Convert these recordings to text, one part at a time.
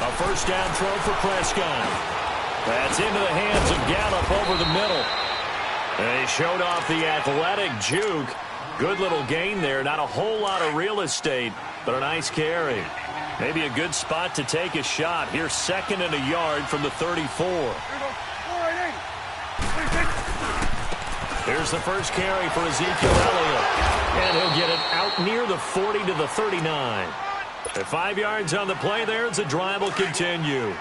A first down throw for Prescott. That's into the hands of Gallup over the middle. And he showed off the athletic juke. Good little gain there. Not a whole lot of real estate, but a nice carry. Maybe a good spot to take a shot. Here's 2nd and a yard from the 34. Here's the first carry for Ezekiel Elliott. And he'll get it out near the 40 to the 39. At 5 yards on the play there, the drive will continue.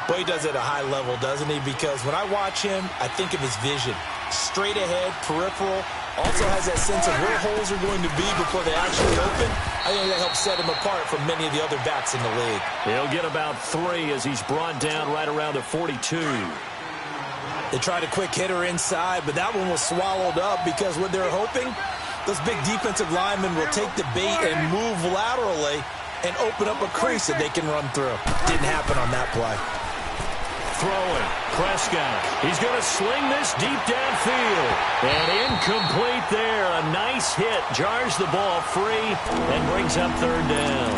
Well, he does it at a high level, doesn't he? Because when I watch him, I think of his vision. Straight ahead, peripheral. Also has that sense of where holes are going to be before they actually open. I think that helps set him apart from many of the other backs in the league. He'll get about 3 as he's brought down right around the 42. They tried a quick hitter inside, but that one was swallowed up because what they're hoping, those big defensive linemen will take the bait and move laterally and open up a crease that they can run through. Didn't happen on that play. Throwing, Prescott. He's going to sling this deep downfield. And incomplete there. A nice hit. Jars the ball free and brings up 3rd down.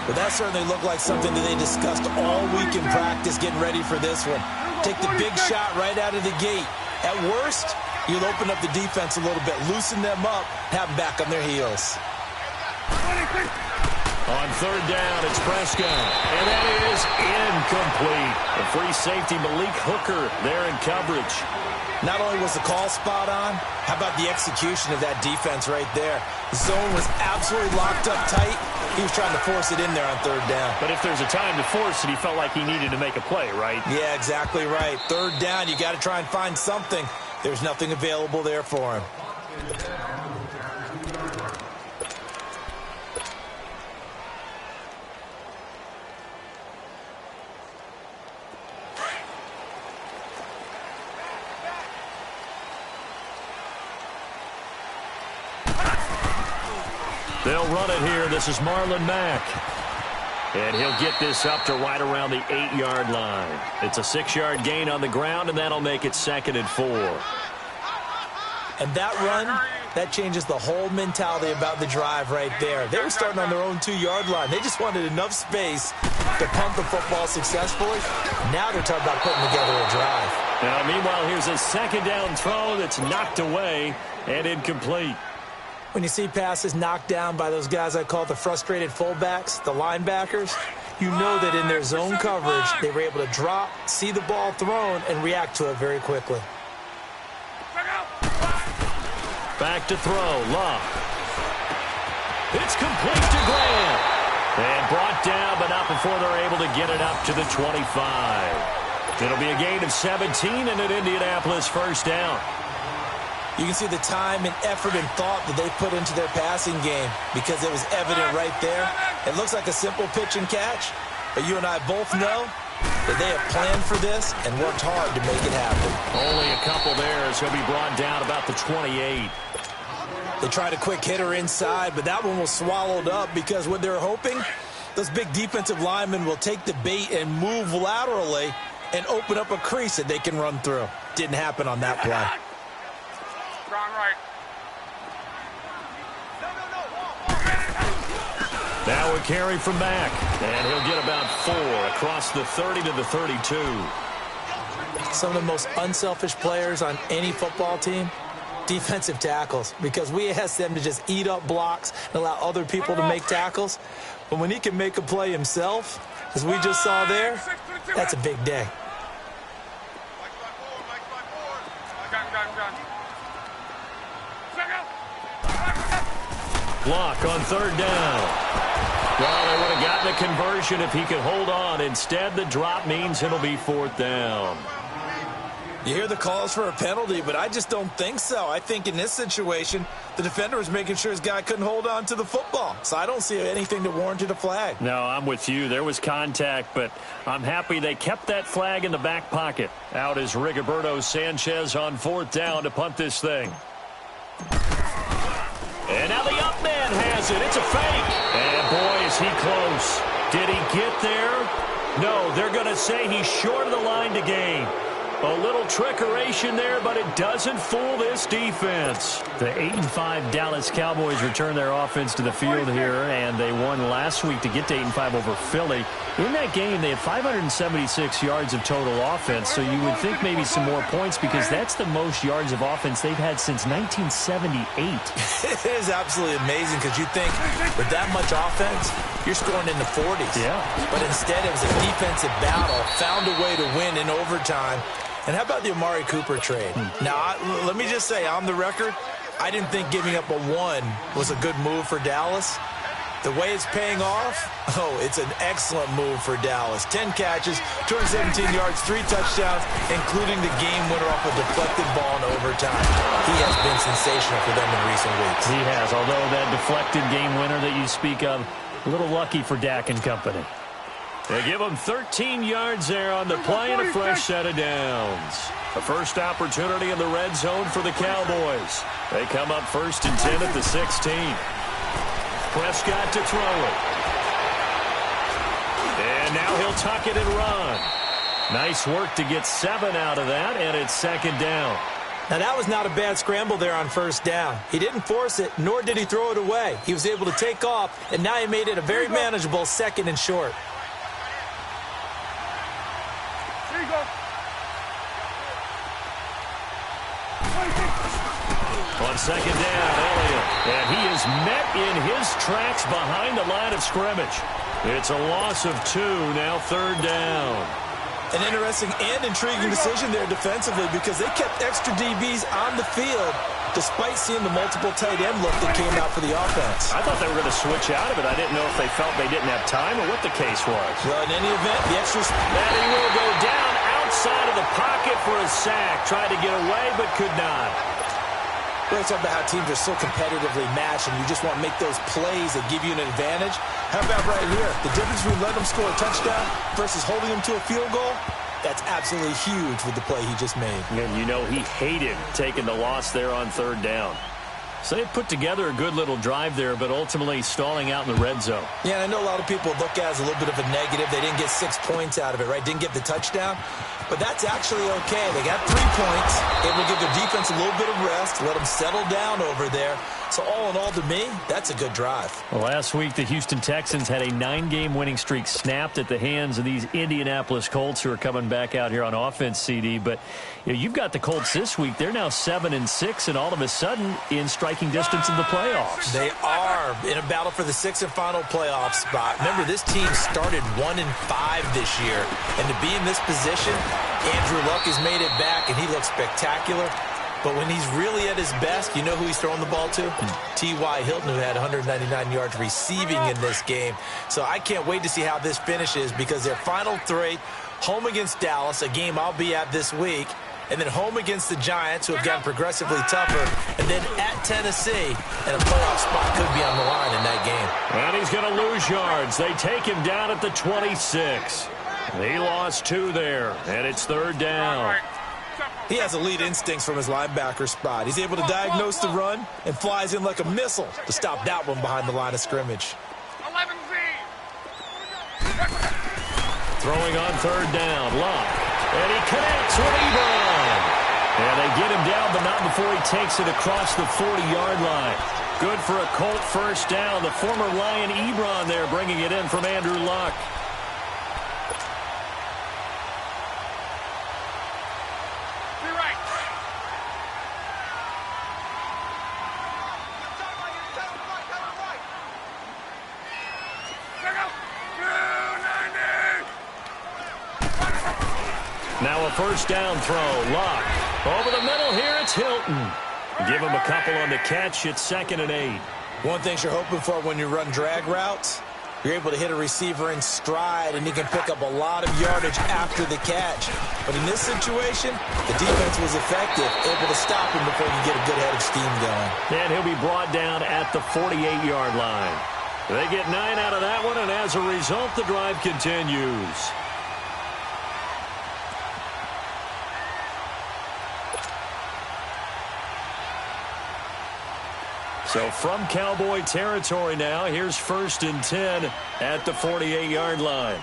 But that certainly looked like something that they discussed all week in practice getting ready for this one. Take the big shot right out of the gate. At worst, you'll open up the defense a little bit, loosen them up, have them back on their heels. On 3rd down, it's Prescott. And that is incomplete. The free safety, Malik Hooker, there in coverage. Not only was the call spot on, how about the execution of that defense right there? The zone was absolutely locked up tight. He was trying to force it in there on 3rd down. But if there's a time to force it, he felt like he needed to make a play, right? Yeah, exactly right. 3rd down, you got to try and find something. There's nothing available there for him. They'll run it here. This is Marlon Mack. And he'll get this up to right around the 8-yard line. It's a 6-yard gain on the ground, and that'll make it 2nd and 4. And that run, that changes the whole mentality about the drive right there. They were starting on their own 2-yard line. They just wanted enough space to pump the football successfully. Now they're talking about putting together a drive. Now, meanwhile, here's a 2nd down throw that's knocked away and incomplete. When you see passes knocked down by those guys I call the frustrated fullbacks, the linebackers, you know that in their zone coverage, they were able to drop, see the ball thrown, and react to it very quickly. Back to throw, Love. It's complete to Graham. And brought down, but not before they're able to get it up to the 25. It'll be a gain of 17 and an Indianapolis 1st down. You can see the time and effort and thought that they put into their passing game because it was evident right there. It looks like a simple pitch and catch, but you and I both know that they have planned for this and worked hard to make it happen. Only a couple there, so he'll be brought down about the 28. They tried a quick hitter inside, but that one was swallowed up because what they're hoping, those big defensive linemen will take the bait and move laterally and open up a crease that they can run through. Didn't happen on that play. Now a carry from Mack, and he'll get about 4 across the 30 to the 32. Some of the most unselfish players on any football team, defensive tackles, because we ask them to just eat up blocks and allow other people to make tackles. But when he can make a play himself, as we just saw there, that's a big day. Block on 3rd down. Well, they would have gotten a conversion if he could hold on. Instead, the drop means it'll be 4th down. You hear the calls for a penalty, but I just don't think so. I think in this situation, the defender was making sure his guy couldn't hold on to the football. So I don't see anything that warranted a flag. No, I'm with you. There was contact, but I'm happy they kept that flag in the back pocket. Out is Rigoberto Sanchez on 4th down to punt this thing. And now the up man has it. It's a fake. And boy, is he close. Did he get there? No, they're going to say he's short of the line to gain. A little trickeration there, but it doesn't fool this defense. The 8-5 Dallas Cowboys return their offense to the field here, and they won last week to get to 8-5 over Philly. In that game, they had 576 yards of total offense, so you would think maybe some more points because that's the most yards of offense they've had since 1978. It is absolutely amazing because you think with that much offense, you're scoring in the 40s. Yeah. But instead, it was a defensive battle, found a way to win in overtime. And how about the Amari Cooper trade? Now, let me just say, on the record, I didn't think giving up a 1 was a good move for Dallas. The way it's paying off, it's an excellent move for Dallas. 10 catches, 217 yards, 3 touchdowns, including the game winner off a deflected ball in overtime. He has been sensational for them in recent weeks. He has, although that deflected game winner that you speak of, a little lucky for Dak and company. They give him 13 yards there on the play and a fresh set of downs. The first opportunity in the red zone for the Cowboys. They come up 1st and 10 at the 16. Prescott to throw it. And now he'll tuck it and run. Nice work to get 7 out of that, and it's 2nd down. Now, that was not a bad scramble there on 1st down. He didn't force it, nor did he throw it away. He was able to take off, and now he made it a very manageable 2nd and short. On 2nd down, Elliott. And he is met in his tracks behind the line of scrimmage. It's a loss of 2, now 3rd down. An interesting and intriguing decision there defensively because they kept extra DBs on the field despite seeing the multiple tight end look that came out for the offense. I thought they were going to switch out of it. I didn't know if they felt they didn't have time or what the case was. Well, in any event, the extras... And he will go down outside of the pocket for a sack. Tried to get away, but could not. We're talking about how teams are so competitively matched, and you just want to make those plays that give you an advantage. How about right here? The difference between letting them score a touchdown versus holding them to a field goal, that's absolutely huge with the play he just made. And you know he hated taking the loss there on 3rd down. So they put together a good little drive there, but ultimately stalling out in the red zone. Yeah, and I know a lot of people look at it as a little bit of a negative. They didn't get 6 points out of it, right? Didn't get the touchdown. But that's actually okay. They got 3 points. Able to give their defense a little bit of rest, let them settle down over there. So all in all, to me, that's a good drive. Well, last week, the Houston Texans had a 9-game winning streak snapped at the hands of these Indianapolis Colts who are coming back out here on offense, CD. But you've got the Colts this week. They're now 7-6, and all of a sudden in striking distance of the playoffs. They are in a battle for the 6th and final playoff spot. Remember, this team started 1-5 this year. And to be in this position, Andrew Luck has made it back, and he looks spectacular. But when he's really at his best, you know who he's throwing the ball to? T.Y. Hilton, who had 199 yards receiving in this game. So I can't wait to see how this finishes because their final 3, home against Dallas, a game I'll be at this week, and then home against the Giants, who have gotten progressively tougher, and then at Tennessee, and a playoff spot could be on the line in that game. And he's going to lose yards. They take him down at the 26. He lost 2 there, and it's 3rd down. He has elite instincts from his linebacker spot. He's able to diagnose the run and flies in like a missile to stop that one behind the line of scrimmage. Throwing on 3rd down, Luck. And he connects with Ebron. And they get him down, but not before he takes it across the 40-yard line. Good for a Colt 1st down. The former Lion Ebron there bringing it in from Andrew Luck. Now a 1st down throw. Luck. Over the middle here, it's Hilton. Give him a couple on the catch. It's 2nd and 8. One thing you're hoping for when you run drag routes, you're able to hit a receiver in stride, and he can pick up a lot of yardage after the catch. But in this situation, the defense was effective, able to stop him before you get a good head of steam going. And he'll be brought down at the 48-yard line. They get 9 out of that one, and as a result, the drive continues. So from Cowboy territory now, here's 1st and 10 at the 48-yard line.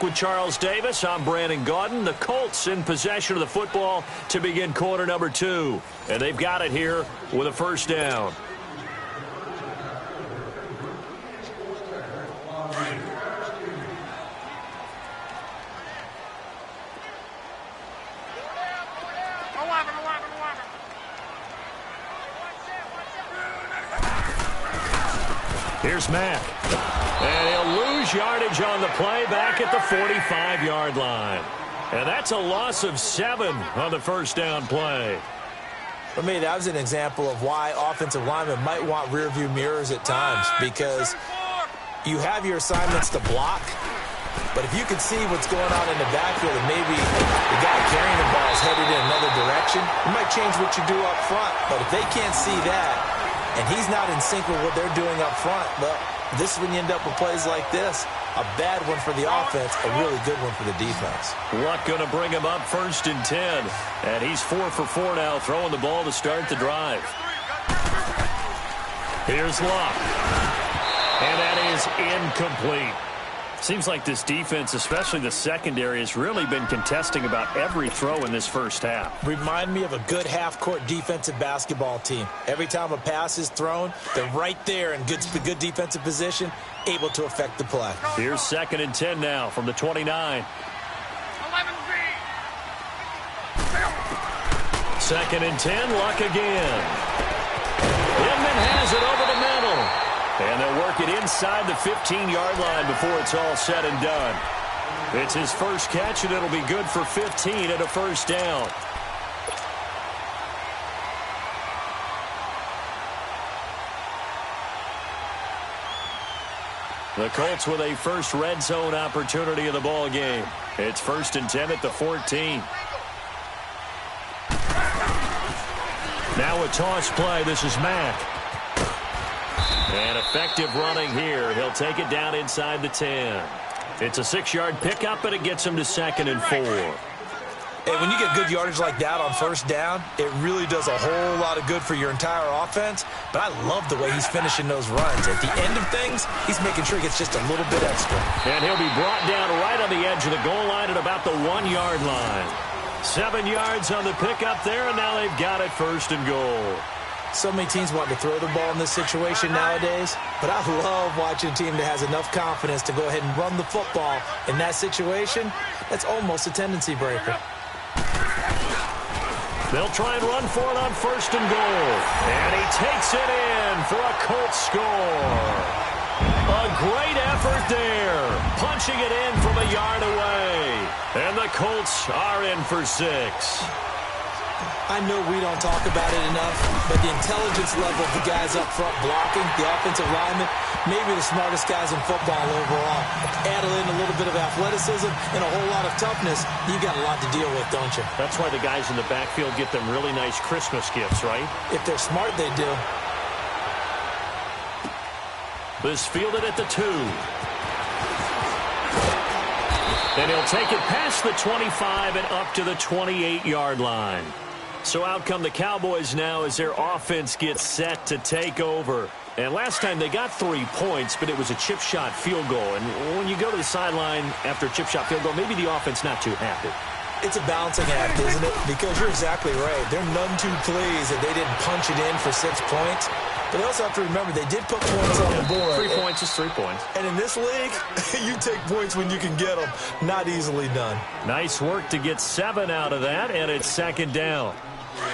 back with Charles Davis. I'm Brandon Gaudin. The Colts in possession of the football to begin quarter number 2. And they've got it here with a first down. Here's Mack. And he'll lose yardage on the play back at the 45-yard line. And that's a loss of 7 on the first down play. For me, that was an example of why offensive linemen might want rearview mirrors at times, because you have your assignments to block, but if you can see what's going on in the backfield and maybe the guy carrying the ball is headed in another direction, it might change what you do up front. But if they can't see that, and he's not in sync with what they're doing up front, well, this is when you end up with plays like this. A bad one for the offense, a really good one for the defense. Luck going to bring him up 1st and 10. And he's 4 for 4 now, throwing the ball to start the drive. Here's Luck. And that is incomplete. Seems like this defense, especially the secondary, has really been contesting about every throw in this first half. Remind me of a good half-court defensive basketball team. Every time a pass is thrown, they're right there in good defensive position, able to affect the play. Here's 2nd and 10 now from the 29. 2nd and 10, Luck again. Inman has it over the middle. And they'll work it inside the 15-yard line before it's all said and done. It's his first catch, and it'll be good for 15 and a first down. The Colts with a first red zone opportunity in the ball game. It's 1st and 10 at the 14. Now a toss play. This is Mack. And effective running here. He'll take it down inside the 10. It's a 6-yard pickup, and it gets him to 2nd and 4. Hey, when you get good yardage like that on first down, it really does a whole lot of good for your entire offense. But I love the way he's finishing those runs. At the end of things, he's making sure he gets just a little bit extra. And he'll be brought down right on the edge of the goal line at about the 1-yard line. 7 yards on the pickup there, and now they've got it 1st and goal. So many teams want to throw the ball in this situation nowadays, but I love watching a team that has enough confidence to go ahead and run the football in that situation. That's almost a tendency breaker. They'll try and run for it on 1st and goal. And he takes it in for a Colts score. A great effort there, punching it in from a yard away. And the Colts are in for 6. I know we don't talk about it enough, but the intelligence level of the guys up front blocking, the offensive linemen, maybe the smartest guys in football overall. Add in a little bit of athleticism and a whole lot of toughness, you got a lot to deal with, don't you? That's why the guys in the backfield get them really nice Christmas gifts, right? If they're smart, they do. This fielded at the 2. And he'll take it past the 25 and up to the 28-yard line. So out come the Cowboys now as their offense gets set to take over. And last time they got 3 points, but it was a chip shot field goal. And when you go to the sideline after a chip shot field goal, maybe the offense not too happy. It's a balancing act, isn't it? Because you're exactly right. They're none too pleased that they didn't punch it in for 6 points. But they also have to remember they did put points on the board. 3 points is 3 points. And in this league, you take points when you can get them. Not easily done. Nice work to get 7 out of that, and it's 2nd down. Here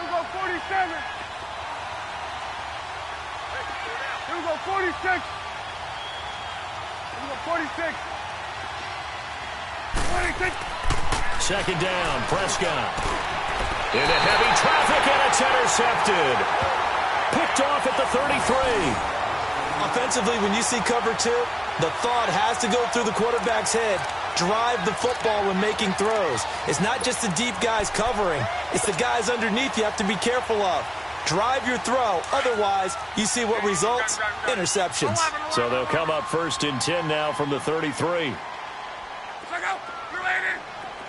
we go, 47. Here we go, 46. Here we go, 46. 26. 2nd down, Prescott. Into heavy traffic, and it's intercepted. Picked off at the 33. Offensively, when you see cover 2, the thought has to go through the quarterback's head. Drive the football when making throws. It's not just the deep guys covering. It's the guys underneath you have to be careful of. Drive your throw. Otherwise, you see what results? Interceptions. So they'll come up 1st and 10 now from the 33.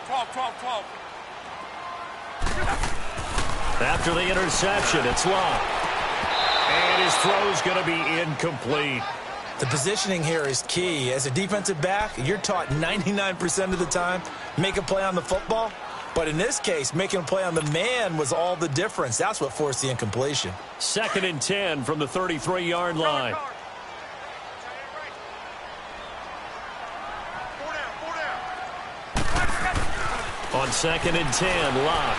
12. After the interception, it's Luck. And his throw's going to be incomplete. The positioning here is key. As a defensive back, you're taught 99% of the time, make a play on the football. But in this case, making a play on the man was all the difference. That's what forced the incompletion. 2nd and 10 from the 33-yard line. On 2nd and 10, Locke.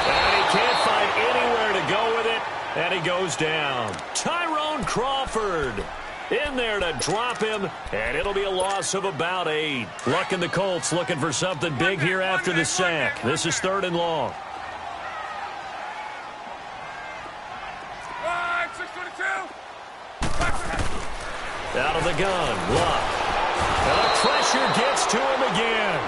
And he can't find anywhere to go with it, and he goes down. Tyrone Crawford in there to drop him, and it'll be a loss of about 8. Luck and the Colts looking for something big here after the sack. This is 3rd and long. Out of the gun, Luck. And the pressure gets to him again.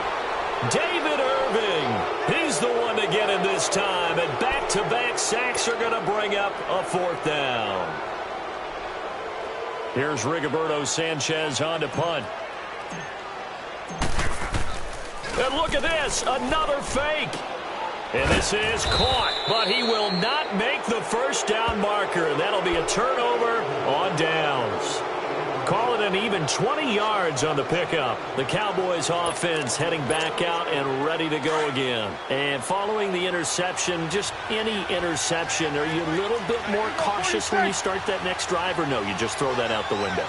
David Irving, he's the one to get him this time, and back-to-back sacks are going to bring up a 4th down. Here's Rigoberto Sanchez on to punt. And look at this, another fake. And this is caught, but he will not make the 1st down marker. That'll be a turnover on downs. Call it an even 20 yards on the pickup. The Cowboys offense heading back out and ready to go again. And following the interception, just any interception, are you a little bit more cautious when you start that next drive, or no, you just throw that out the window?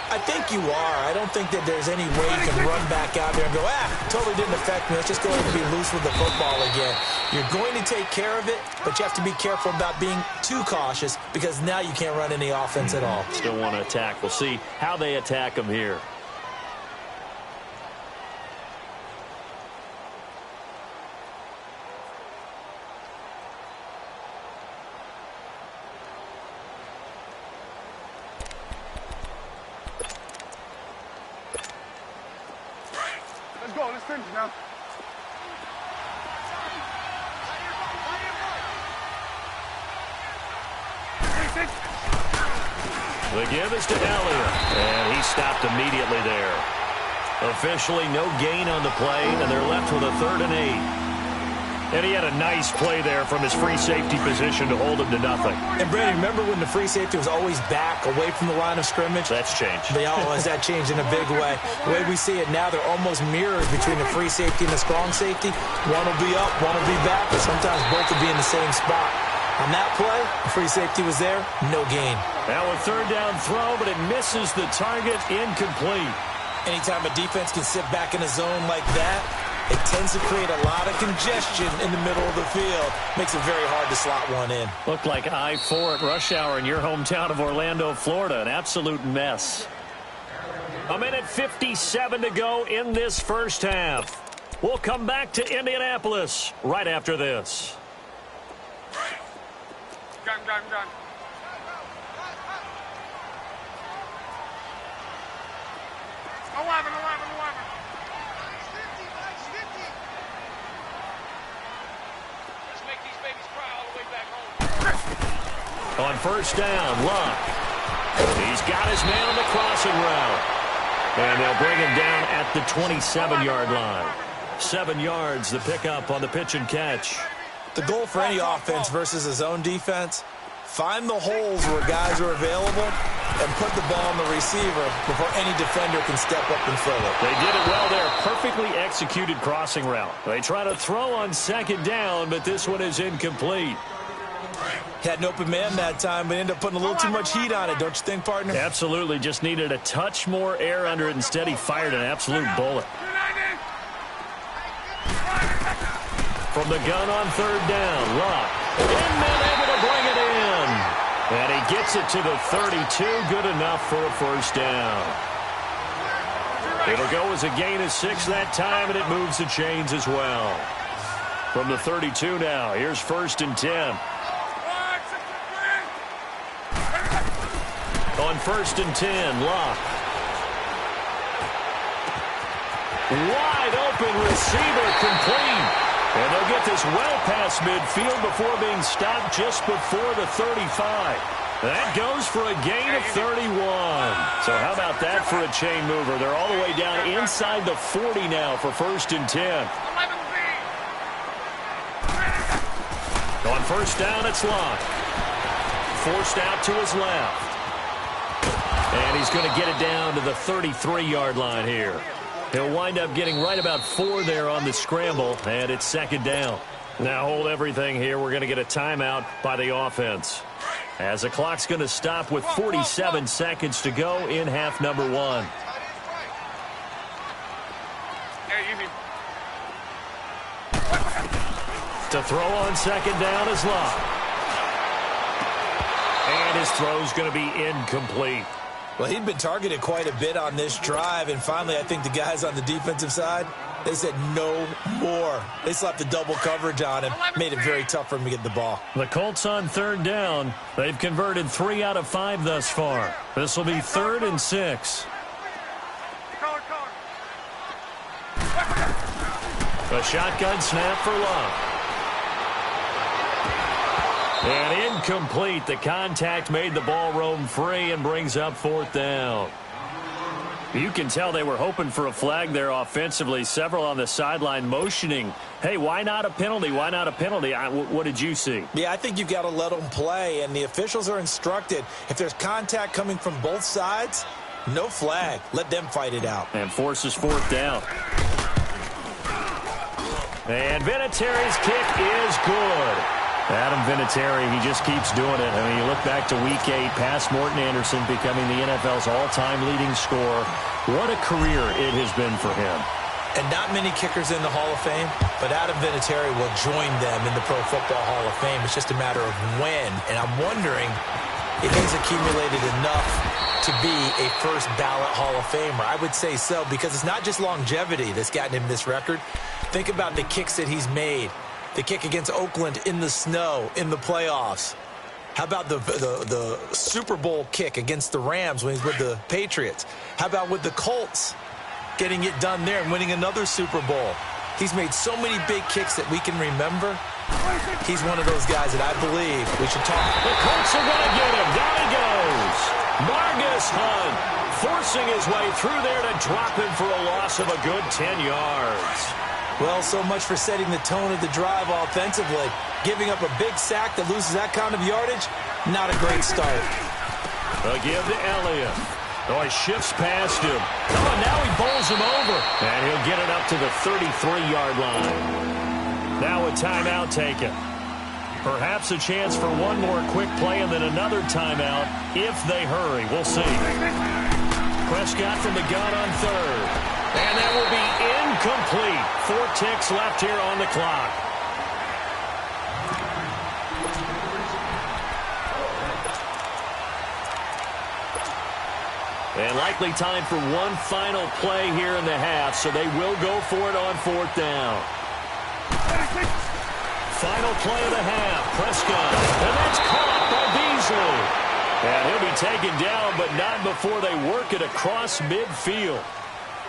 I think you are. I don't think that there's any way you can run back out there and go, totally didn't affect me. Let's just go ahead and be loose with the football again. You're going to take care of it, but you have to be careful about being too cautious because now you can't run any offense at all. Still want to attack. We'll see how they attack them here. Let's go. Let's finish now. The give is to Elliott, and he stopped immediately there. Officially no gain on the play, and they're left with a 3rd and 8. And he had a nice play there from his free safety position to hold him to nothing. And, Brandon, remember when the free safety was always back away from the line of scrimmage? That's changed. That changed in a big way. The way we see it now, they're almost mirrors between the free safety and the strong safety. One will be up, one will be back, but sometimes both will be in the same spot. On that play, the free safety was there, no gain. Now a 3rd down throw, but it misses the target, incomplete. Anytime a defense can sit back in a zone like that, it tends to create a lot of congestion in the middle of the field. Makes it very hard to slot one in. Looked like I-4 at rush hour in your hometown of Orlando, Florida. An absolute mess. 1:57 to go in this 1st half. We'll come back to Indianapolis right after this. Gun. 11. Let's make these babies cry all the way back home. On 1st down, Luck. He's got his man on the crossing route. And they'll bring him down at the 27-yard line. 7 yards, the pickup on the pitch and catch. The goal for any offense versus a zone defense, find the holes where guys are available and put the ball on the receiver before any defender can step up and fill it. They did it well there. Perfectly executed crossing route. They try to throw on 2nd down, but this one is incomplete. Had an open man that time, but ended up putting a little too much heat on it, don't you think, partner? Absolutely. Just needed a touch more air under it. Instead, he fired an absolute bullet. From the gun on 3rd down, Luck. And then able to bring it in. And he gets it to the 32. Good enough for a 1st down. It'll go as a gain of 6 that time, and it moves the chains as well. From the 32 now, here's 1st and 10. On 1st and 10, Luck. Wide open receiver, complete. And they'll get this well past midfield before being stopped just before the 35. That goes for a gain of 31. So how about that for a chain mover? They're all the way down inside the 40 now for 1st and 10. On 1st down, it's Luck. Forced out to his left. And he's going to get it down to the 33-yard line here. He'll wind up getting right about 4 there on the scramble, and it's second down. Now hold everything here. We're going to get a timeout by the offense, as the clock's going to stop with 47 seconds to go in half number 1. To throw on second down is Love. And his throw's going to be incomplete. Well, he'd been targeted quite a bit on this drive, and finally I think the guys on the defensive side, they said no more. They slapped the double coverage on him, made it very tough for him to get the ball. The Colts on third down. They've converted 3 out of 5 thus far. This will be 3rd and 6. A shotgun snap for Love. And incomplete. The contact made the ball roam free and brings up 4th down. You can tell they were hoping for a flag there offensively. Several on the sideline motioning, hey, why not a penalty? Why not a penalty? What did you see? Yeah, I think you've got to let them play, and the officials are instructed, if there's contact coming from both sides, no flag. Let them fight it out. And forces 4th down. And Vinatieri's kick is good. Adam Vinatieri, he just keeps doing it. I mean, you look back to Week 8, past Morton Anderson becoming the NFL's all-time leading scorer. What a career it has been for him. And not many kickers in the Hall of Fame, but Adam Vinatieri will join them in the Pro Football Hall of Fame. It's just a matter of when. And I'm wondering if he's accumulated enough to be a first ballot Hall of Famer. I would say so, because it's not just longevity that's gotten him this record. Think about the kicks that he's made. The kick against Oakland in the snow in the playoffs. How about the Super Bowl kick against the Rams when he's with the Patriots? How about with the Colts, getting it done there and winning another Super Bowl? He's made so many big kicks that we can remember. He's one of those guys that I believe we should talk. The Colts are going to get him. Down he goes. Margus Hunt forcing his way through there to drop him for a loss of a good 10 yards. Well, so much for setting the tone of the drive offensively. Giving up a big sack that loses that kind of yardage, not a great start. A give to Elliott. Oh, he shifts past him. Oh, now he bowls him over. And he'll get it up to the 33-yard line. Now a timeout taken. Perhaps a chance for one more quick play and then another timeout if they hurry. We'll see. Prescott from the gun on 3rd. And that will be incomplete. 4 ticks left here on the clock. And likely time for one final play here in the half, so they will go for it on 4th down. Final play of the half. Prescott. And that's caught by Beasley. And he'll be taken down, but not before they work it across midfield.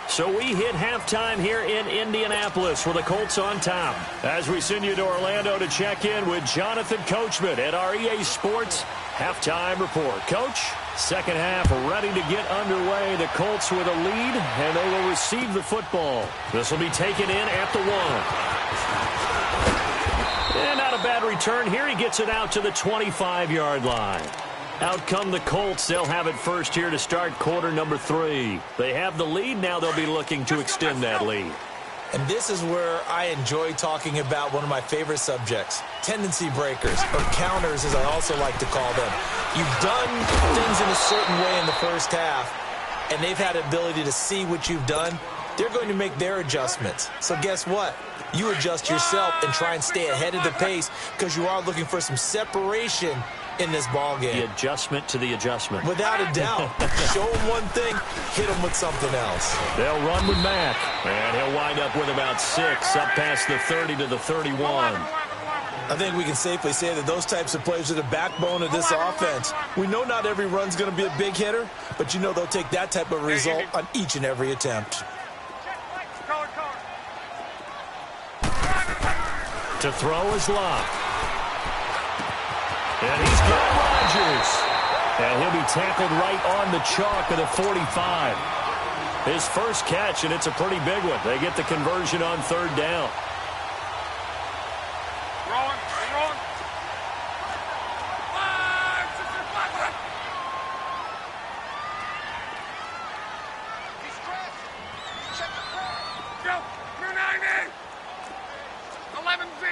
So we hit halftime here in Indianapolis with the Colts on top. As we send you to Orlando to check in with Jonathan Coachman at our EA Sports Halftime Report. Coach, second half ready to get underway. The Colts with a lead, and they will receive the football. This will be taken in at the 1. And not a bad return here. He gets it out to the 25-yard line. Out come the Colts. They'll have it first here to start quarter number 3. They have the lead. Now they'll be looking to extend that lead. And this is where I enjoy talking about one of my favorite subjects, tendency breakers, or counters as I also like to call them. You've done things in a certain way in the first half, and they've had the ability to see what you've done. They're going to make their adjustments. So guess what? You adjust yourself and try and stay ahead of the pace because you are looking for some separation in this ball game. The adjustment to the adjustment. Without a doubt. Show them one thing, hit them with something else. They'll run with Mack. And he'll wind up with about 6 up past the 30 to the 31. I think we can safely say that those types of plays are the backbone of this offense. We know not every run's going to be a big hitter, but you know they'll take that type of result on each and every attempt. To throw is Love. And he's got Rodgers. And he'll be tackled right on the chalk of the 45. His first catch, and it's a pretty big one. They get the conversion on 3rd down. 11Z.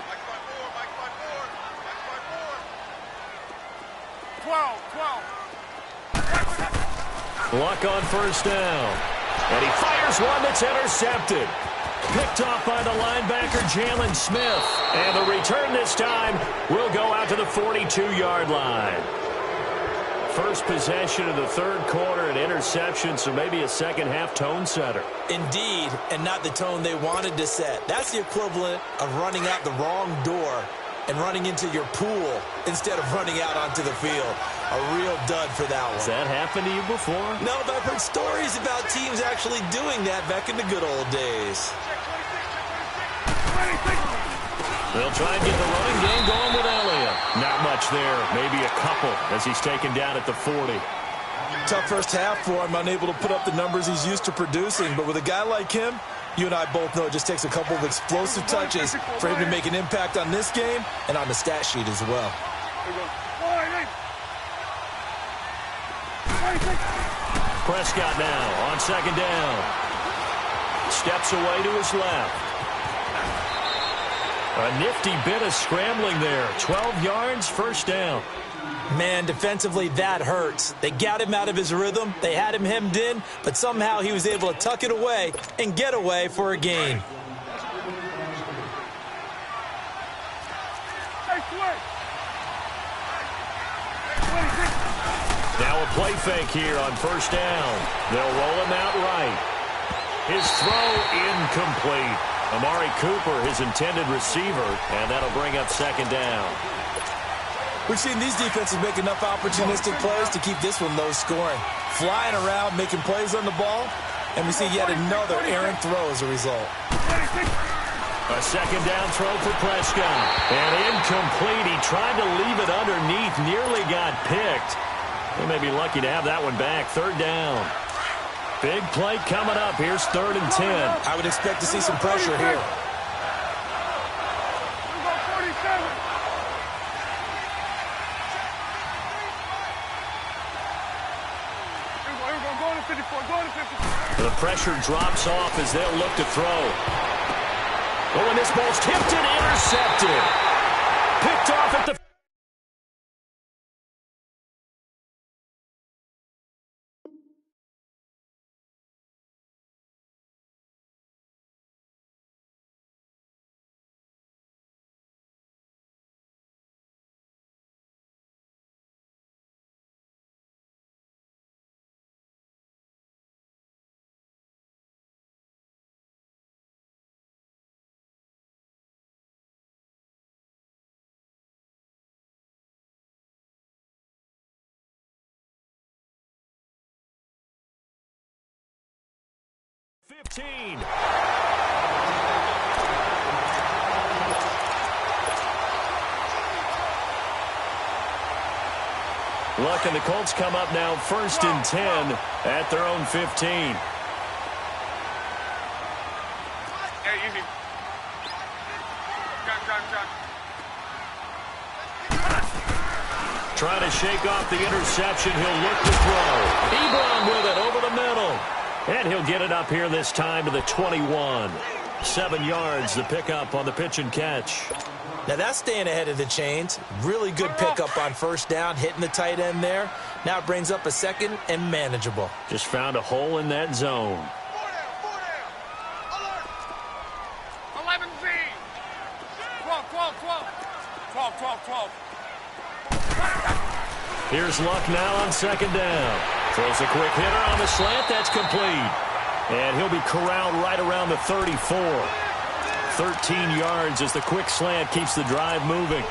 Mike by four, Mike by four, Mike by four. 12. Luck on first down. And he fires one that's intercepted. Picked off by the linebacker, Jalen Smith. And the return this time will go out to the 42-yard line. First possession of the third quarter, an interception, so maybe a second-half tone setter. Indeed, and not the tone they wanted to set. That's the equivalent of running out the wrong door and running into your pool instead of running out onto the field. A real dud for that one. Has that happened to you before? No, but I've heard stories about teams actually doing that back in the good old days. They'll try and get the running game going with Elliott. Not much there. Maybe a couple as he's taken down at the 40. Tough first half for him, unable to put up the numbers he's used to producing. But with a guy like him, you and I both know it just takes a couple of explosive touches for him to make an impact on this game and on the stat sheet as well. Prescott now on second down. Steps away to his left. A nifty bit of scrambling there. 12 yards, first down. Man, defensively, that hurts. They got him out of his rhythm. They had him hemmed in, but somehow he was able to tuck it away and get away for a gain. Now a play fake here on first down. They'll roll him out right. His throw incomplete. Amari Cooper, his intended receiver, and that'll bring up second down. We've seen these defenses make enough opportunistic plays to keep this one low scoring. Flying around, making plays on the ball, and we see yet another errant throw as a result. A second down throw for Prescott. And incomplete. He tried to leave it underneath, nearly got picked. They may be lucky to have that one back. Third down. Big play coming up. Here's 3rd and 10. I would expect to see some pressure here. The pressure drops off as they'll look to throw. Oh, and this ball's tipped and intercepted. Picked off at the... Luck and the Colts come up now 1st and 10 at their own 15. Hey, easy. Gun. Trying to shake off the interception. He'll look to throw. Ebron with it over the middle. And he'll get it up here this time to the 21. 7 yards, the pickup on the pitch and catch. Now that's staying ahead of the chains. Really good pickup on first down, hitting the tight end there. Now it brings up a second and manageable. Just found a hole in that zone. 11Z. 12. Here's Luck now on second down. Throws a quick hitter on the slant. That's complete. And he'll be corralled right around the 34. 13 yards as the quick slant keeps the drive moving.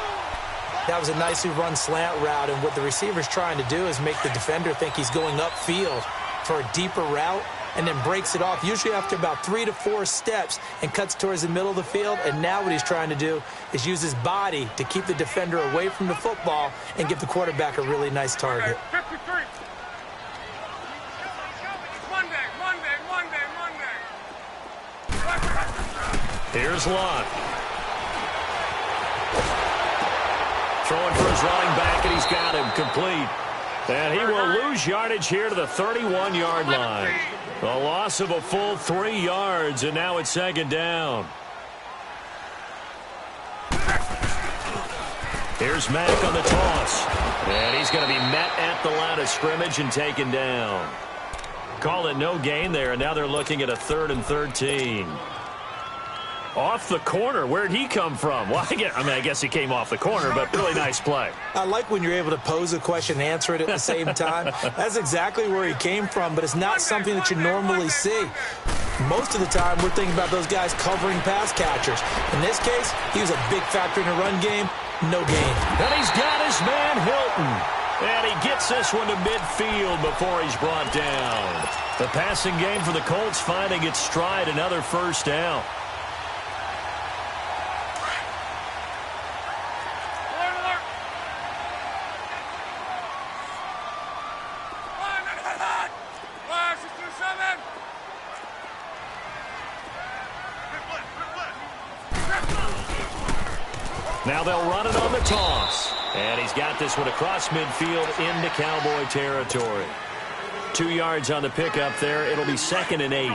That was a nicely run slant route, and what the receiver's trying to do is make the defender think he's going upfield for a deeper route and then breaks it off, usually after about 3 to 4 steps, and cuts towards the middle of the field. And now what he's trying to do is use his body to keep the defender away from the football and give the quarterback a really nice target. 53. Monday. Here's Luck. Throwing for his running back, and he's got him complete. And he will lose yardage here to the 31-yard line. A loss of a full 3 yards, and now it's second down. Here's Mack on the toss. And he's going to be met at the line of scrimmage and taken down. Call it no gain there, and now they're looking at a 3rd and 13. Off the corner. Where'd he come from? Well, I guess he came off the corner, but really nice play. I like when you're able to pose a question and answer it at the same time. That's exactly where he came from, but it's not something that you normally see. Most of the time, we're thinking about those guys covering pass catchers. In this case, he was a big factor in the run game. No gain. And he's got his man Hilton. And he gets this one to midfield before he's brought down. The passing game for the Colts finding its stride, another first down. Now they'll run it on the toss. And he's got this one across midfield into Cowboy territory. 2 yards on the pickup there. It'll be 2nd and 8.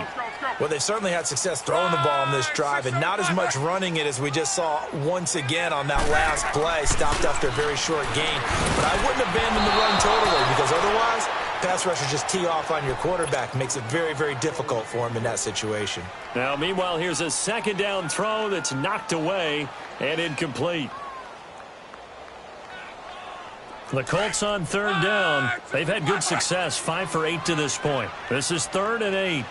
Well, they certainly had success throwing the ball on this drive and not as much running it as we just saw once again on that last play. Stopped after a very short gain. But I wouldn't abandon the run totally because otherwise, pass rushers just tee off on your quarterback. Makes it very, very difficult for him in that situation. Now, meanwhile, here's a 2nd down throw that's knocked away and incomplete. The Colts on 3rd down. They've had good success, 5 for 8 to this point. This is 3rd and 8.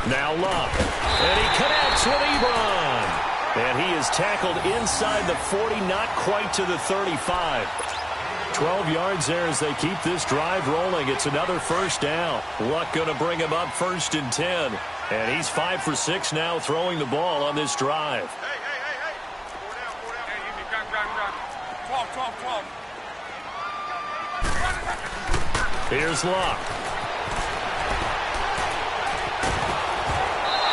Now Luck. And he connects with Ebron. And he is tackled inside the 40, not quite to the 35. 12 yards there as they keep this drive rolling. It's another first down. Luck going to bring him up 1st and 10. And he's 5 for 6 now throwing the ball on this drive. Hey. 4 down. Hey, 12. Here's Luck.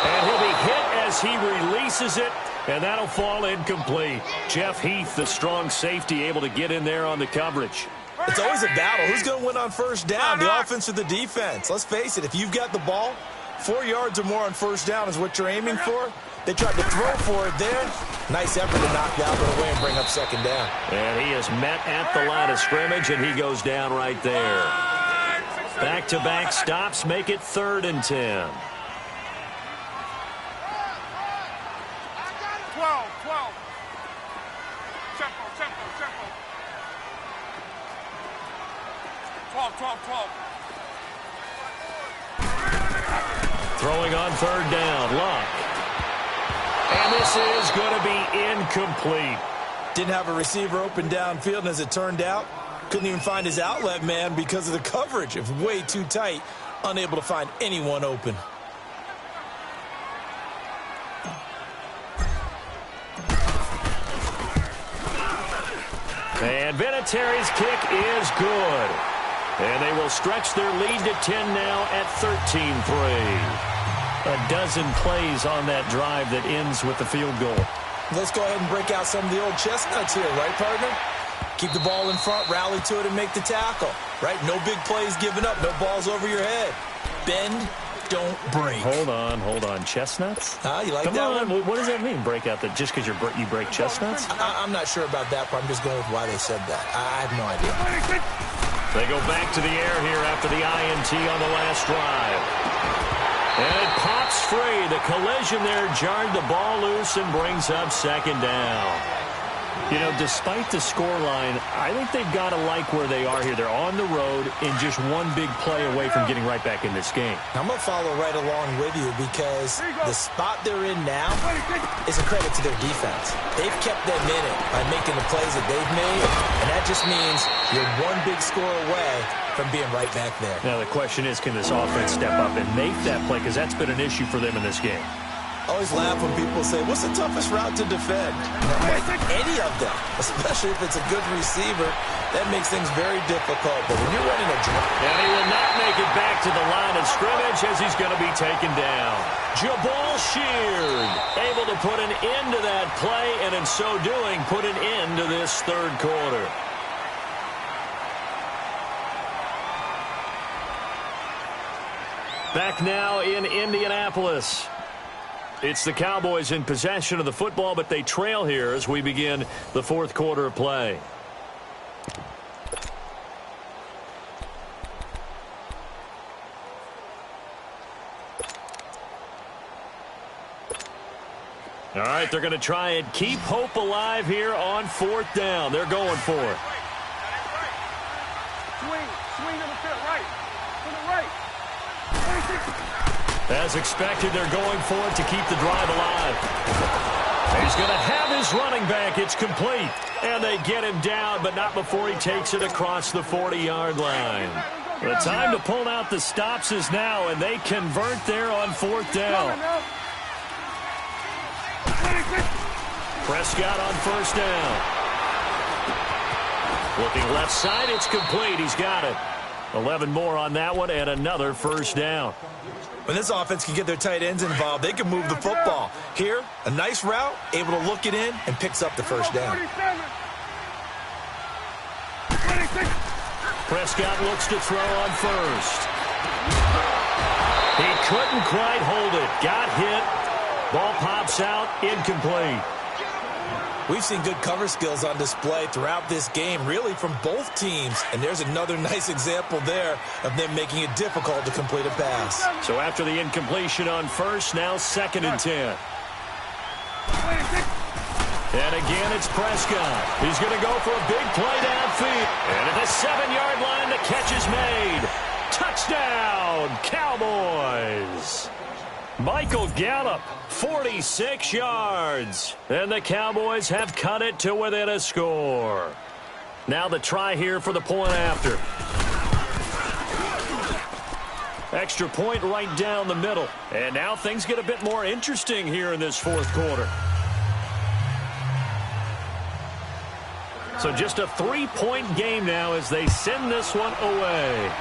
And he'll be hit as he releases it. And that'll fall incomplete. Jeff Heath, the strong safety, able to get in there on the coverage. It's always a battle. Who's going to win on first down, the offense or the defense? Let's face it, if you've got the ball, 4 yards or more on first down is what you're aiming for. They tried to throw for it there. Nice effort to knock that one away and bring up 2nd down. And he is met at the line of scrimmage, and he goes down right there. Back-to-back stops make it 3rd and 10. 12. Tempo. 12. Throwing on 3rd down, Luck. And this is going to be incomplete. Didn't have a receiver open downfield, and as it turned out, couldn't even find his outlet man because of the coverage. It was way too tight, unable to find anyone open. And Vinatieri's kick is good. And they will stretch their lead to 10 now at 13-3. A dozen plays on that drive that ends with the field goal. Let's go ahead and break out some of the old chestnuts here, right, partner? Keep the ball in front, rally to it, and make the tackle, right? No big plays given up, no balls over your head. Bend, don't break. Hold on. Chestnuts? You like Come that on. one? What does that mean, break out? That just because you break chestnuts? I'm not sure about that, but I'm just going with why they said that. I have no idea. They go back to the air here after the INT on the last drive. And it pops free. The collision there jarred the ball loose and brings up 2nd down. You know, despite the scoreline, I think they've got to like where they are here. They're on the road and just one big play away from getting right back in this game. I'm going to follow right along with you because the spot they're in now is a credit to their defense. They've kept them in it by making the plays that they've made, and that just means you're one big score away from being right back there. Now, the question is, can this offense step up and make that play? Because that's been an issue for them in this game. I always laugh when people say, what's the toughest route to defend? Like any of them, especially if it's a good receiver, that makes things very difficult. But when you're running a drive... And he will not make it back to the line of scrimmage as he's going to be taken down. Jabal Tljsr2live able to put an end to that play, and in so doing, put an end to this third quarter. Back now in Indianapolis. It's the Cowboys in possession of the football, but they trail here as we begin the fourth quarter of play. All right, they're going to try and keep hope alive here on fourth down. They're going for it. Swing to the field, right. To the right. 26. As expected, they're going for it to keep the drive alive. He's going to have his running back. It's complete. And they get him down, but not before he takes it across the 40-yard line. The time to pull out the stops is now, and they convert there on fourth down. Prescott on first down. Looking left side, it's complete. He's got it. 11 more on that one, and another first down. When this offense can get their tight ends involved, they can move the football. Here, a nice route, able to look it in, and picks up the first down. 26. Prescott looks to throw on first. He couldn't quite hold it. Got hit. Ball pops out, incomplete. We've seen good cover skills on display throughout this game, really from both teams. And there's another nice example there of them making it difficult to complete a pass. So after the incompletion on first, now 2nd and 10. And again, it's Prescott. He's going to go for a big play downfield. And at the 7-yard line, the catch is made. Touchdown, Cowboys. Michael Gallup, 46 yards. And the Cowboys have cut it to within a score. Now the try here for the point after. Extra point right down the middle. And now things get a bit more interesting here in this fourth quarter. So just a 3-point game now as they send this one away.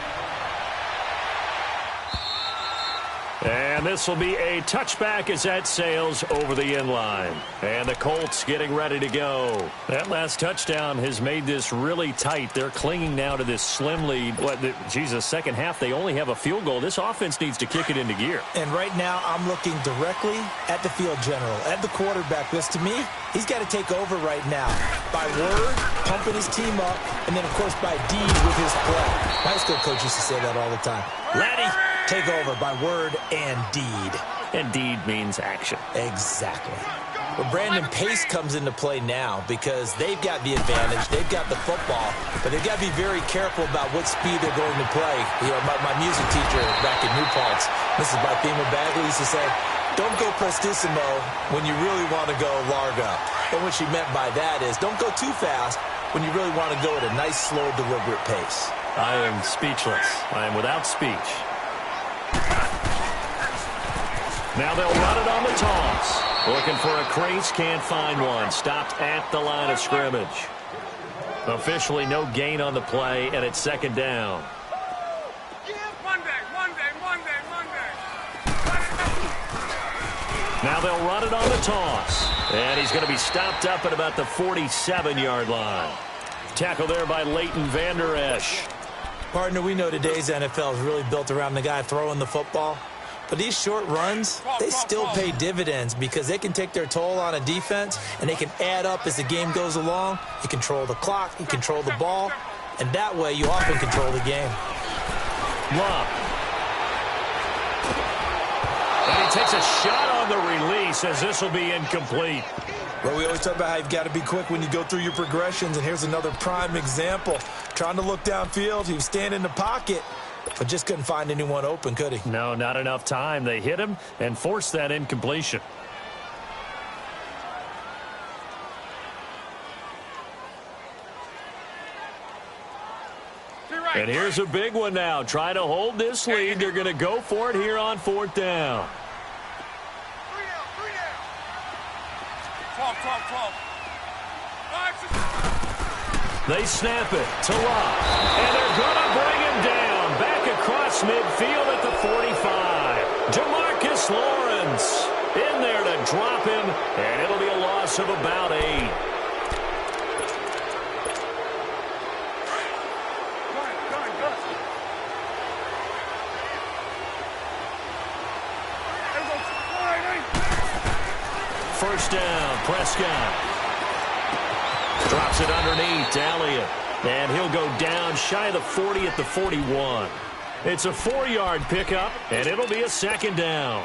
And this will be a touchback as that sails over the end line. And the Colts getting ready to go. That last touchdown has made this really tight. They're clinging now to this slim lead. Second half, they only have a field goal. This offense needs to kick it into gear. And right now, I'm looking directly at the field general, at the quarterback. Because to me, he's got to take over right now. By word, pumping his team up, and then, of course, by deed with his play. My high school coach used to say that all the time. Laddie, take over by word and deed. And deed means action. Exactly. Well, Brandon Pace comes into play now because they've got the advantage. They've got the football, but they've got to be very careful about what speed they're going to play. You know, my music teacher back in New Paltz, Mrs. Bythema Bagley, used to say, don't go prestissimo when you really want to go largo. And what she meant by that is don't go too fast when you really want to go at a nice, slow, deliberate pace. I am speechless. I am without speech. Now they'll run it on the toss. Looking for a crease, can't find one. Stopped at the line of scrimmage. Officially no gain on the play, and it's 2nd down. Monday. Now they'll run it on the toss. And he's going to be stopped up at about the 47-yard line. Tackle there by Leighton Vander Esch. Partner, we know today's NFL is really built around the guy throwing the football. But these short runs, they still pay dividends because they can take their toll on a defense, and they can add up as the game goes along. You control the clock, you control the ball, and that way you often control the game. Love. And he takes a shot on the release as this will be incomplete. Well, we always talk about how you've got to be quick when you go through your progressions, and here's another prime example. Trying to look downfield, he was standing in the pocket, but just couldn't find anyone open, could he? No, not enough time. They hit him and forced that incompletion. And here's a big one now. Trying to hold this lead. They're going to go for it here on 4th down. 12. They snap it to Love. And they're going to bring him down. Back across midfield at the 45. Demarcus Lawrence. In there to drop him, and it'll be a loss of about 8. First down, Prescott. Drops it underneath to Elliott. And he'll go down shy of the 40 at the 41. It's a 4-yard pickup, and it'll be a second down.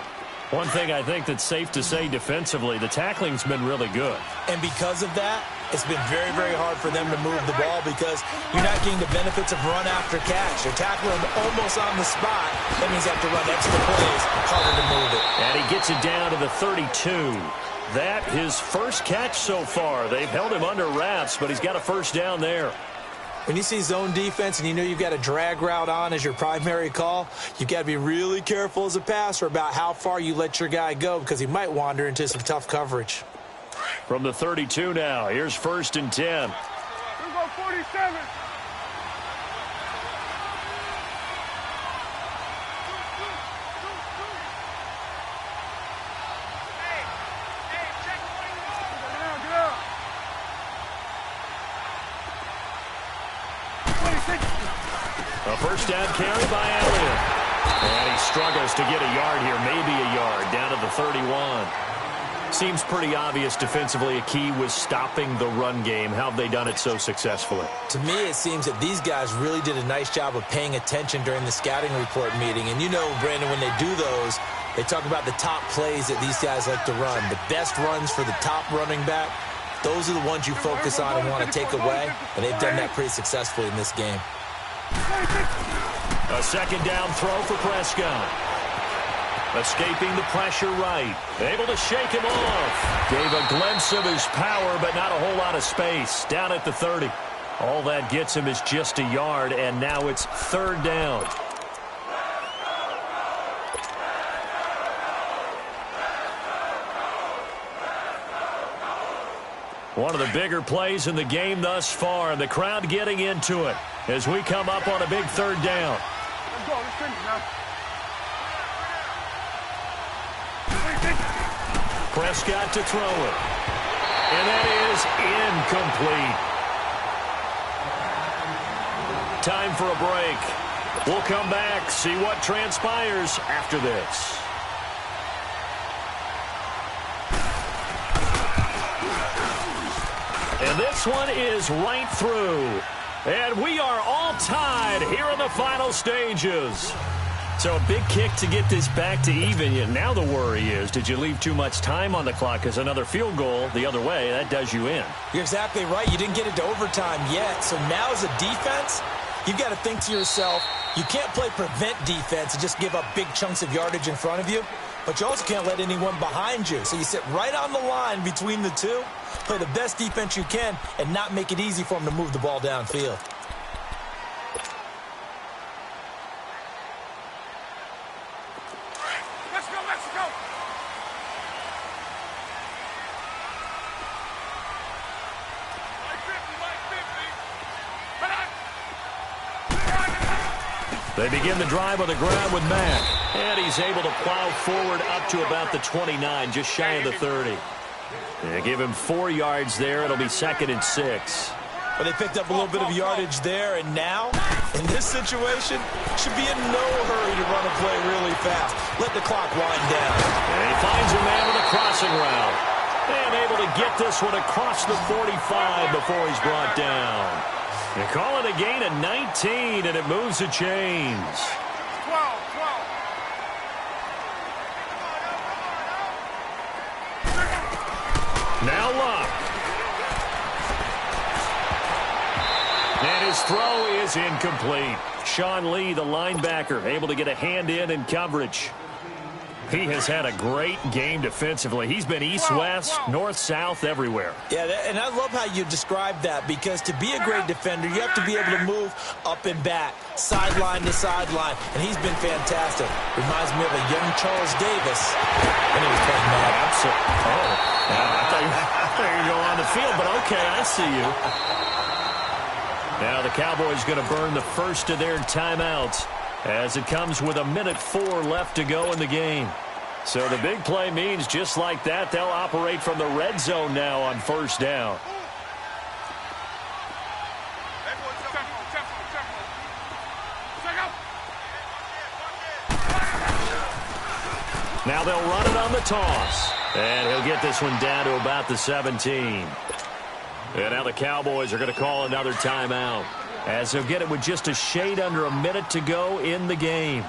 One thing I think that's safe to say defensively, the tackling's been really good. And because of that, it's been very, very hard for them to move the ball because you're not getting the benefits of run after catch. You're tackling almost on the spot. That means you have to run extra plays, harder to move it. And he gets it down to the 32. That his first catch so far. They've held him under wraps, but he's got a first down there. When you see zone defense and you know you've got a drag route on as your primary call, you've got to be really careful as a passer about how far you let your guy go because he might wander into some tough coverage. From the 32 now, here's 1st and 10. Here we go, 47. A first down carry by Elliott. And he struggles to get a yard here, maybe a yard, down to the 31. Seems pretty obvious defensively a key was stopping the run game. How have they done it so successfully? To me, it seems that these guys really did a nice job of paying attention during the scouting report meeting. And you know, Brandon, when they do those, they talk about the top plays that these guys like to run. The best runs for the top running back, those are the ones you focus on and want to take away. And they've done that pretty successfully in this game. A second down throw for Prescott. Escaping the pressure right. Able to shake him off. Gave a glimpse of his power, but not a whole lot of space. Down at the 30. All that gets him is just a yard, and now it's 3rd down. One of the bigger plays in the game thus far, and the crowd getting into it as we come up on a big 3rd down. Let's go. Let's finish now. Prescott to throw it. And that is incomplete. Time for a break. We'll come back, see what transpires after this. And this one is right through. And we are all tied here in the final stages. So a big kick to get this back to even. Now the worry is, did you leave too much time on the clock? Because another field goal the other way, that does you in. You're exactly right. You didn't get it to overtime yet. So now as a defense, you've got to think to yourself, you can't play prevent defense and just give up big chunks of yardage in front of you. But you also can't let anyone behind you. So you sit right on the line between the two, play the best defense you can, and not make it easy for them to move the ball downfield. Let's go, Mexico! They begin the drive on the ground with Mack. And he's able to plow forward up to about the 29, just shy of the 30. They give him 4 yards there. It'll be 2nd and 6. But they picked up a little bit of yardage there, and now, in this situation, should be in no hurry to run a play really fast. Let the clock wind down. And he finds a man with a crossing route. And able to get this one across the 45 before he's brought down. They call it a gain of 19, and it moves the chains. 12. Now Luck. And his throw is incomplete. Sean Lee, the linebacker, able to get a hand in coverage. He has had a great game defensively. He's been east-west, north-south, everywhere. Yeah, and I love how you described that, because to be a great defender, you have to be able to move up and back, sideline to sideline, and he's been fantastic. Reminds me of a young Charles Davis when he was playing that. Absolutely. Oh, I thought you were going to go on the field, but okay, I see you. Now the Cowboys going to burn the first of their timeouts as it comes with 1:04 left to go in the game. So the big play means just like that, they'll operate from the red zone now on first down. Now they'll run it on the toss. And he'll get this one down to about the 17. And now the Cowboys are going to call another timeout, as they'll get it with just a shade under a minute to go in the game.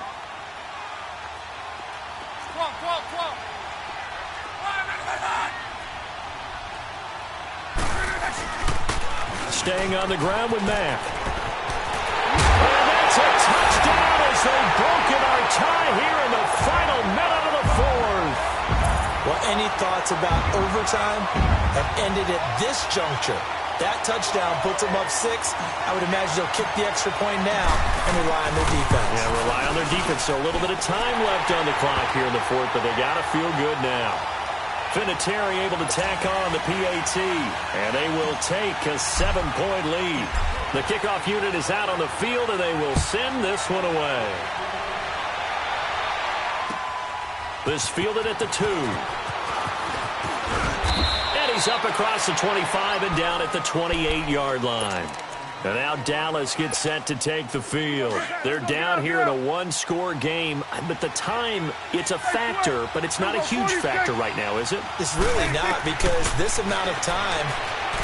Staying on the ground with Mack. And that's a touchdown as they've broken our tie here in the final minute of the fourth. Well, any thoughts about overtime have ended at this juncture. That touchdown puts them up 6. I would imagine they'll kick the extra point now and rely on their defense. Yeah, rely on their defense. So a little bit of time left on the clock here in the fourth, but they got to feel good now. Vinatieri able to tack on the PAT, and they will take a 7-point lead. The kickoff unit is out on the field, and they will send this one away. This fielded at the 2. And he's up across the 25 and down at the 28-yard line. And now Dallas gets set to take the field. They're down here in a one-score game, but the time, it's a factor, but it's not a huge factor right now, is it? It's really not, because this amount of time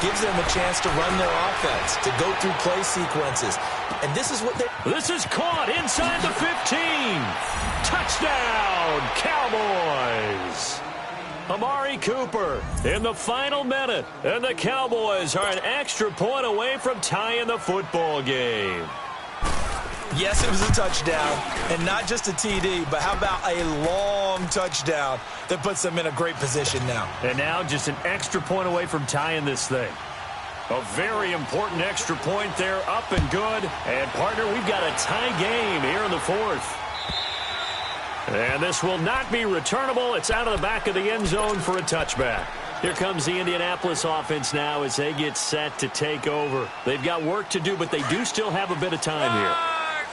gives them a chance to run their offense, to go through play sequences. And this is what they... This is caught inside the 15. Touchdown, Cowboys. Amari Cooper in the final minute, and the Cowboys are an extra point away from tying the football game. Yes, it was a touchdown, and not just a TD, but how about a long touchdown that puts them in a great position now. And now just an extra point away from tying this thing. A very important extra point there, up and good. And, partner, we've got a tie game here in the fourth. And this will not be returnable. It's out of the back of the end zone for a touchback. Here comes the Indianapolis offense now as they get set to take over. They've got work to do, but they do still have a bit of time here.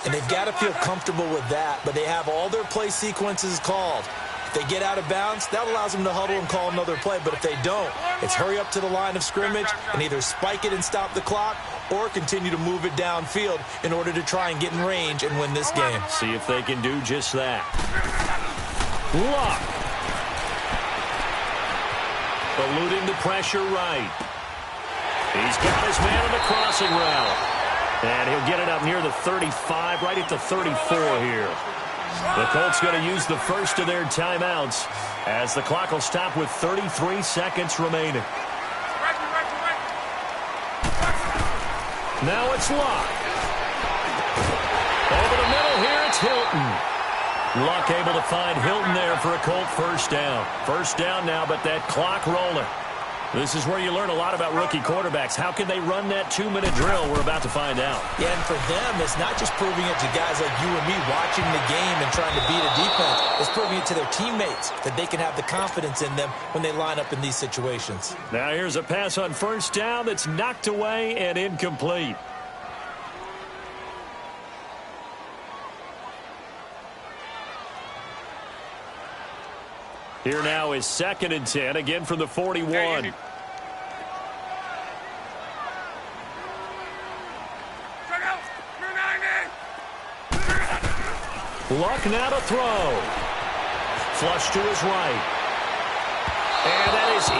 And they've got to feel comfortable with that, but they have all their play sequences called. If they get out of bounds, that allows them to huddle and call another play. But if they don't, it's hurry up to the line of scrimmage and either spike it and stop the clock or continue to move it downfield in order to try and get in range and win this game. See if they can do just that. Luck. Eluding the pressure right. He's got his man on the crossing route. And he'll get it up near the 35, right at the 34 here. The Colts going to use the first of their timeouts as the clock will stop with 33 seconds remaining. Now it's Luck. Over the middle here, it's Hilton. Luck able to find Hilton there for a Colt first down. First down now, but that clock rolling. This is where you learn a lot about rookie quarterbacks. How can they run that 2-minute drill? We're about to find out. Yeah, and for them, it's not just proving it to guys like you and me watching the game and trying to beat a defense. It's proving it to their teammates that they can have the confidence in them when they line up in these situations. Now here's a pass on first down that's knocked away and incomplete. Here now is 2nd and 10, again from the 41. Luck now to throw. Flush to his right. And that is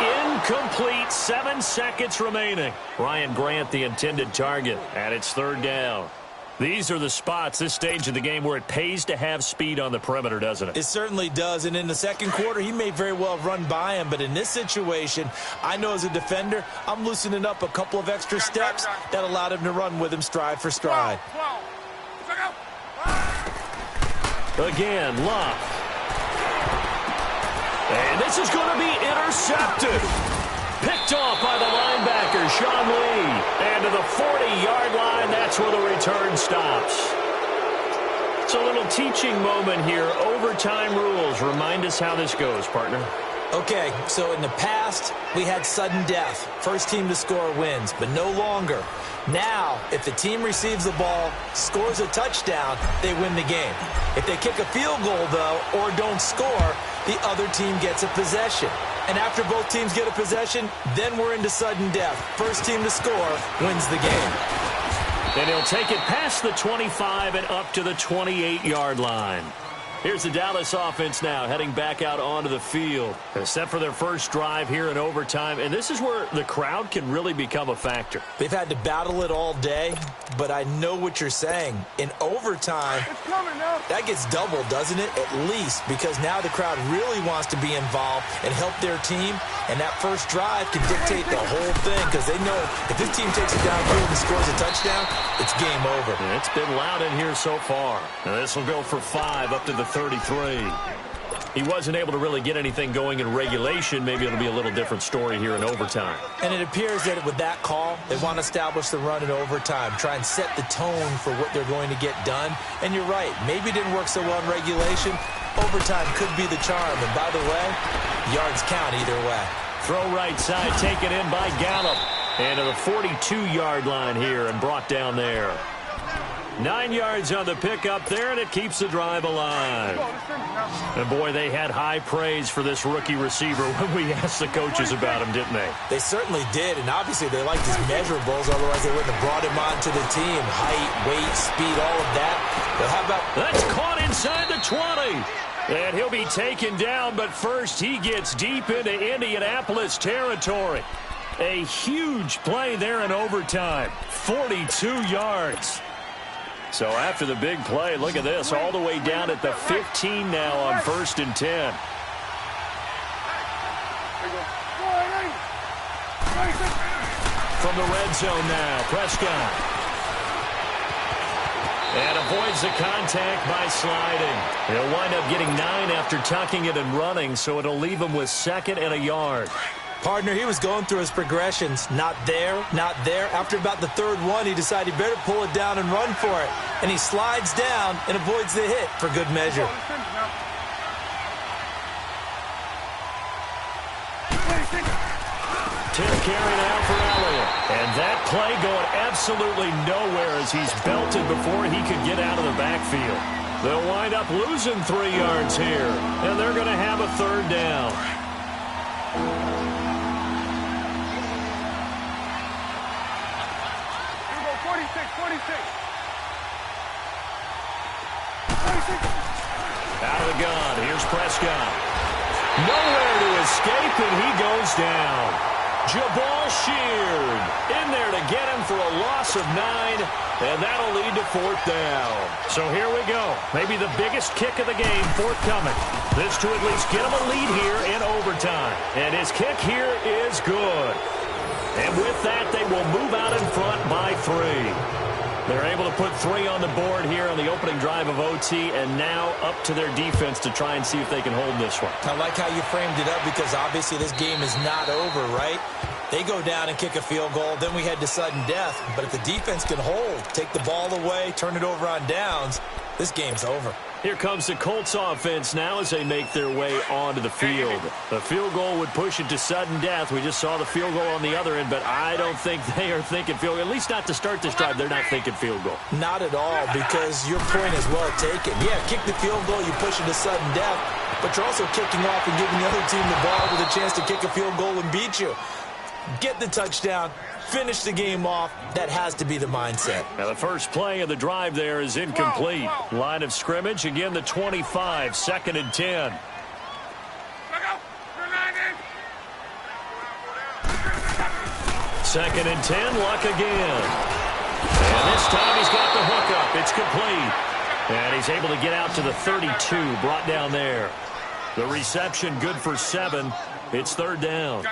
incomplete. 7 seconds remaining. Ryan Grant, the intended target, and it's 3rd down. These are the spots, this stage of the game, where it pays to have speed on the perimeter, doesn't it? It certainly does, and in the second quarter, he may very well run by him, but in this situation, I know as a defender, I'm loosening up a couple of extra steps that allowed him to run with him stride for stride. Again, Luck. And this is going to be intercepted. Picked off by the linebacker, Sean Lee. And to the 40-yard line, that's where the return stops. It's a little teaching moment here. Overtime rules. Remind us how this goes, partner. Okay, so in the past, we had sudden death. First team to score wins, but no longer. Now, if the team receives the ball, scores a touchdown, they win the game. If they kick a field goal, though, or don't score, the other team gets a possession. And after both teams get a possession, then we're into sudden death. First team to score wins the game. And he'll take it past the 25 and up to the 28-yard line. Here's the Dallas offense now heading back out onto the field. Set for their first drive here in overtime. And this is where the crowd can really become a factor. They've had to battle it all day, but I know what you're saying. In overtime, that gets doubled, doesn't it? At least, because now the crowd really wants to be involved and help their team. And that first drive can dictate the whole thing because they know if this team takes it downfield and scores a touchdown, it's game over. And it's been loud in here so far. Now this will go for 5 up to the 33. He wasn't able to really get anything going in regulation. Maybe it'll be a little different story here in overtime. And it appears that with that call, they want to establish the run in overtime, try and set the tone for what they're going to get done. And you're right, maybe it didn't work so well in regulation. Overtime could be the charm. And by the way, yards count either way. Throw right side, taken in by Gallup. And to the 42-yard line here and brought down there. 9 yards on the pickup there, and it keeps the drive alive. And, boy, they had high praise for this rookie receiver when we asked the coaches about him, didn't they? They certainly did, and obviously they liked his measurables, otherwise they wouldn't have brought him onto the team. Height, weight, speed, all of that. But how about... That's caught inside the 20. And he'll be taken down, but first he gets deep into Indianapolis territory. A huge play there in overtime. 42 yards. So after the big play, look at this, all the way down at the 15 now on 1st and 10. From the red zone now, Prescott. And avoids the contact by sliding. He'll wind up getting 9 after tucking it and running, so it'll leave him with 2nd and a yard. Partner, he was going through his progressions. Not there, not there. After about the 3rd one, he decided he better pull it down and run for it. And he slides down and avoids the hit for good measure. Tip carry now for Elliott. And that play going absolutely nowhere as he's belted before he could get out of the backfield. They'll wind up losing 3 yards here. And they're going to have a 3rd down. Out of the gun, here's Prescott. Nowhere to escape, and he goes down. Jabal Sheard in there to get him for a loss of 9, and that'll lead to 4th down. So here we go. Maybe the biggest kick of the game forthcoming. This to at least get him a lead here in overtime. And his kick here is good. And with that, they will move out in front by 3. They're able to put 3 on the board here on the opening drive of OT, and now up to their defense to try and see if they can hold this one. I like how you framed it up because obviously this game is not over, right? They go down and kick a field goal, then we head to sudden death. But if the defense can hold, take the ball away, turn it over on downs, this game's over. Here comes the Colts offense now as they make their way onto the field. The field goal would push it to sudden death. We just saw the field goal on the other end, but I don't think they are thinking field goal. At least not to start this drive. They're not thinking field goal. Not at all, because your point is well taken. Yeah, kick the field goal, you push it to sudden death, but you're also kicking off and giving the other team the ball with a chance to kick a field goal and beat you. Get the touchdown, finish the game off. That has to be the mindset. Now the first play of the drive there is incomplete. Line of scrimmage, again the 25, 2nd and 10. Second and 10, Luck again. And this time he's got the hook up. It's complete. And he's able to get out to the 32, brought down there. The reception good for 7. It's 3rd down.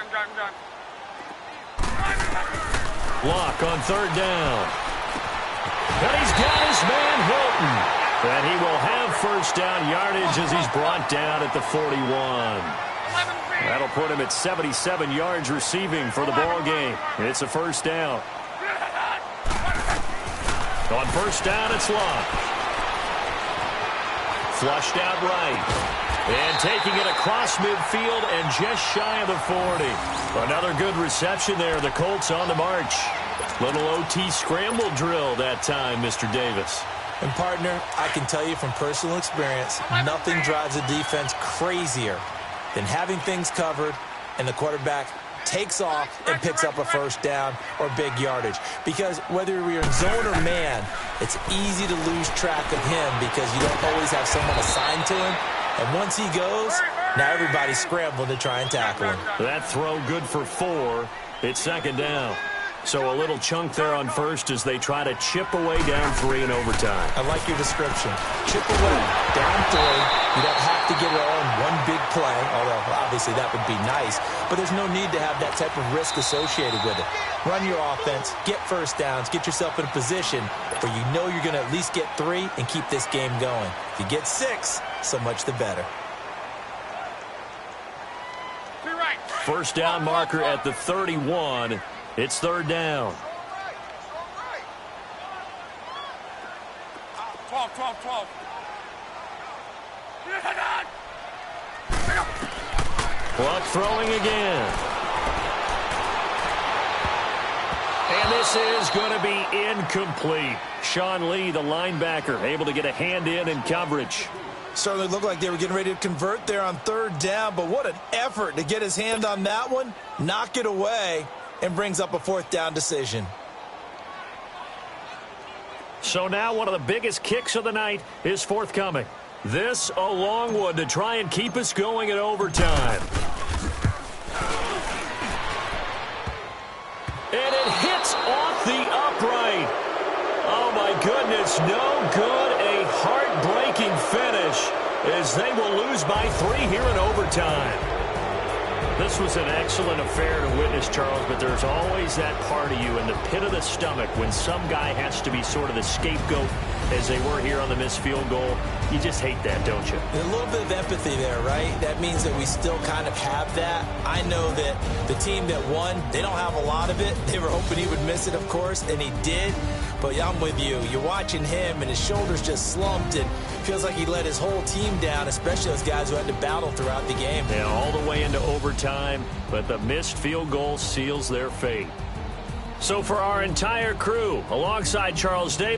Luck on 3rd down. And he's got his man Hilton. And he will have 1st down yardage as he's brought down at the 41. That'll put him at 77 yards receiving for the ball game. It's a 1st down. On 1st down, it's Luck. Flushed out right. And taking it across midfield and just shy of the 40. Another good reception there. The Colts on the march. Little OT scramble drill that time, Mr. Davis. And, partner, I can tell you from personal experience, nothing drives a defense crazier than having things covered and the quarterback takes off and picks up a first down or big yardage. Because whether you're in zone or man, it's easy to lose track of him because you don't always have someone assigned to him. And once he goes, now everybody's scrambling to try and tackle him. That throw good for 4. It's second down. So a little chunk there on first as they try to chip away down 3 in overtime. I like your description. Chip away, down 3. You don't have to get it all in one big play, although obviously that would be nice. But there's no need to have that type of risk associated with it. Run your offense, get first downs, get yourself in a position where you know you're going to at least get 3 and keep this game going. If you get 6, so much the better. First down marker at the 31. It's third down. 12. Clock throwing again. And this is going to be incomplete. Sean Lee, the linebacker, able to get a hand in coverage. Certainly looked like they were getting ready to convert there on third down, but what an effort to get his hand on that one, knock it away, and brings up a fourth down decision. So now one of the biggest kicks of the night is forthcoming. This a long one to try and keep us going in overtime. And it hits off the upright. Oh, my goodness, no good. A heartbreaking finish as they will lose by 3 here in overtime. This was an excellent affair to witness, Charles, but there's always that part of you in the pit of the stomach when some guy has to be sort of the scapegoat as they were here on the missed field goal. You just hate that, don't you? A little bit of empathy there, right? That means that we still kind of have that. I know that the team that won, they don't have a lot of it. They were hoping he would miss it, of course, and he did. But I'm with you. You're watching him, and his shoulders just slumped, and feels like he let his whole team down, especially those guys who had to battle throughout the game. Yeah, all the way into overtime, but the missed field goal seals their fate. So for our entire crew, alongside Charles Davis,